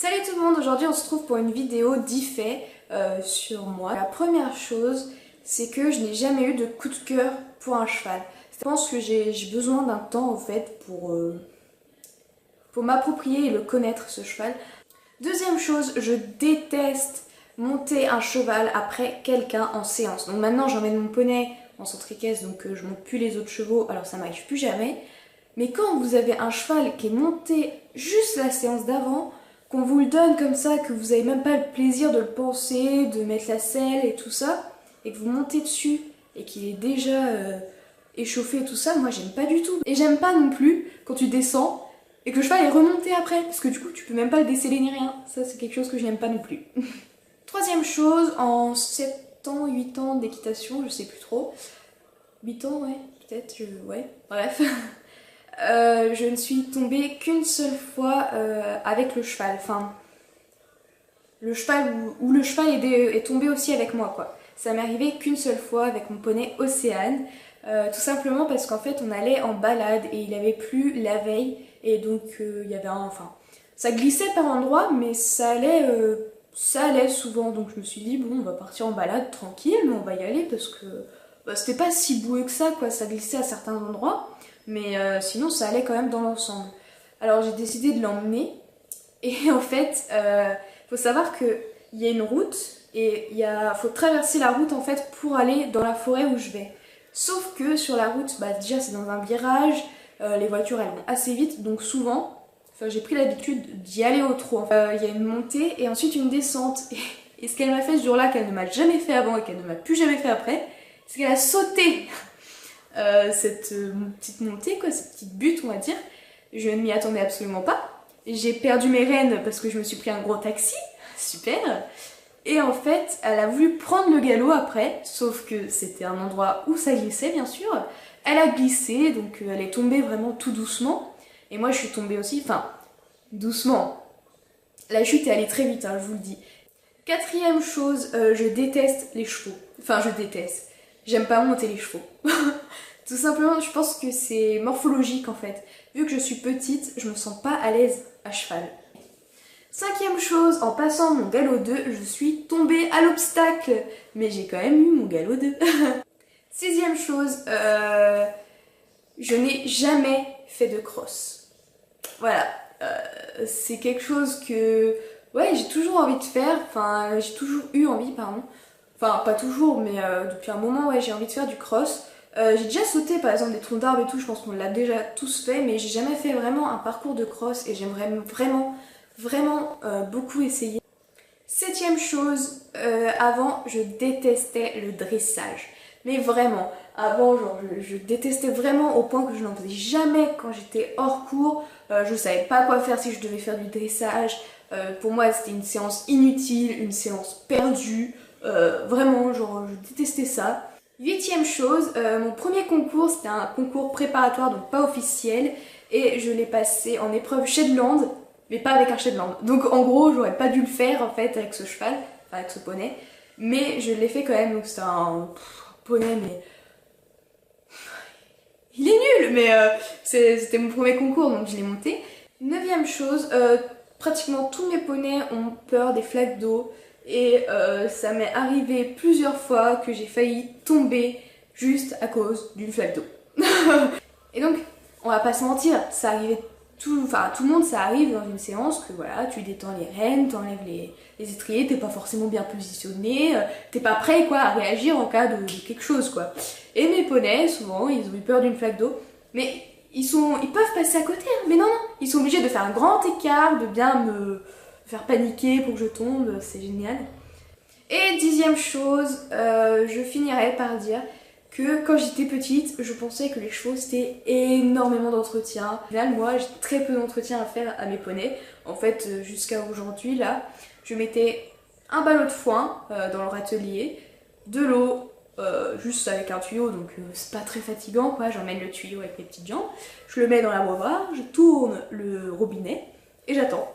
Salut tout le monde, aujourd'hui on se trouve pour une vidéo d'effet sur moi. La première chose, c'est que je n'ai jamais eu de coup de cœur pour un cheval. Je pense que j'ai besoin d'un temps en fait pour m'approprier et le connaître ce cheval. Deuxième chose, je déteste monter un cheval après quelqu'un en séance. Donc maintenant j'emmène mon poney en centre équestre, donc je monte plus les autres chevaux, alors ça m'arrive plus jamais. Mais quand vous avez un cheval qui est monté juste la séance d'avant, qu'on vous le donne comme ça, que vous n'avez même pas le plaisir de le penser, de mettre la selle et tout ça, et que vous montez dessus et qu'il est déjà échauffé et tout ça, moi j'aime pas du tout. Et j'aime pas non plus quand tu descends et que le cheval est remonté après, parce que du coup tu peux même pas le déceler ni rien. Ça c'est quelque chose que je n'aime pas non plus. Troisième chose, en 7 ans, 8 ans d'équitation, je sais plus trop. 8 ans, ouais, peut-être, ouais, bref. Je ne suis tombée qu'une seule fois avec le cheval. Enfin, le cheval ou le cheval est tombé aussi avec moi, quoi. Ça m'est arrivé qu'une seule fois avec mon poney Océane. Tout simplement parce qu'en fait, on allait en balade et il avait plu la veille. Et donc, il y avait enfin, ça glissait par endroits, mais ça allait souvent. Donc, je me suis dit, bon, on va partir en balade tranquille, mais on va y aller parce que bah, c'était pas si boueux que ça, quoi. Ça glissait à certains endroits. Mais sinon ça allait quand même dans l'ensemble. Alors j'ai décidé de l'emmener et en fait faut savoir qu'il y a une route et faut traverser la route en fait pour aller dans la forêt où je vais. Sauf que sur la route, bah, déjà c'est dans un virage, les voitures elles vont assez vite donc souvent, j'ai pris l'habitude d'y aller au trot. Il y a une montée et ensuite une descente et ce qu'elle m'a fait ce jour-là qu'elle ne m'a jamais fait avant et qu'elle ne m'a plus jamais fait après, c'est qu'elle a sauté cette petite montée, quoi, cette petite butte on va dire. Je ne m'y attendais absolument pas. J'ai perdu mes rênes parce que je me suis pris un gros taxi, super. Et en fait, elle a voulu prendre le galop après, sauf que c'était un endroit où ça glissait bien sûr. Elle a glissé, donc elle est tombée vraiment tout doucement. Et moi je suis tombée aussi, enfin, doucement. La chute est allée très vite, hein, je vous le dis. Quatrième chose, je déteste les chevaux. Enfin, je déteste. J'aime pas monter les chevaux. Tout simplement, je pense que c'est morphologique en fait. Vu que je suis petite, je me sens pas à l'aise à cheval. Cinquième chose, en passant mon galop 2, je suis tombée à l'obstacle. Mais j'ai quand même eu mon galop 2. Sixième chose, je n'ai jamais fait de cross. Voilà, c'est quelque chose que ouais, j'ai toujours envie de faire. Enfin, j'ai toujours eu envie, pardon. Enfin, pas toujours, mais depuis un moment, ouais, j'ai envie de faire du cross. J'ai déjà sauté par exemple des troncs d'arbres et tout, je pense qu'on l'a déjà tous fait, mais j'ai jamais fait vraiment un parcours de cross et j'aimerais vraiment beaucoup essayer. Septième chose, avant je détestais le dressage. Mais vraiment, avant genre je détestais vraiment au point que je n'en faisais jamais quand j'étais hors cours. Je savais pas quoi faire si je devais faire du dressage. Pour moi c'était une séance inutile, une séance perdue. Vraiment, genre je détestais ça. Huitième chose, mon premier concours c'était un concours préparatoire donc pas officiel et je l'ai passé en épreuve Shetland mais pas avec un Shetland. Donc en gros j'aurais pas dû le faire en fait avec ce cheval, enfin avec ce poney, mais je l'ai fait quand même donc c'était un poney mais il est nul mais c'était mon premier concours donc je l'ai monté. Neuvième chose, pratiquement tous mes poneys ont peur des flaques d'eau. Et ça m'est arrivé plusieurs fois que j'ai failli tomber juste à cause d'une flaque d'eau. Et donc, on va pas se mentir, ça arrivait tout le monde, ça arrive dans une séance que voilà, tu détends les rênes, t'enlèves les étriers, t'es pas forcément bien positionné, t'es pas prêt quoi à réagir en cas de quelque chose quoi. Et mes poneys, souvent, ils ont eu peur d'une flaque d'eau, mais ils peuvent passer à côté, hein, mais non, ils sont obligés de faire un grand écart, de bien me faire paniquer pour que je tombe, c'est génial. Et dixième chose, je finirai par dire que quand j'étais petite, je pensais que les chevaux c'était énormément d'entretien. Au final, moi j'ai très peu d'entretien à faire à mes poneys. En fait, jusqu'à aujourd'hui, là, je mettais un ballot de foin dans leur atelier, de l'eau, juste avec un tuyau, donc c'est pas très fatigant quoi. J'emmène le tuyau avec mes petites jambes, je le mets dans l'abreuvoir, je tourne le robinet et j'attends.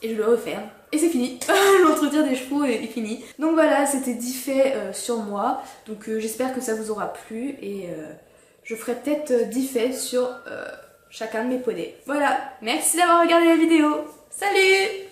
Et je le referme. Et c'est fini. L'entretien des chevaux est fini. Donc voilà, c'était 10 faits sur moi. Donc j'espère que ça vous aura plu. Et je ferai peut-être 10 faits sur chacun de mes poneys. Voilà, merci d'avoir regardé la vidéo. Salut!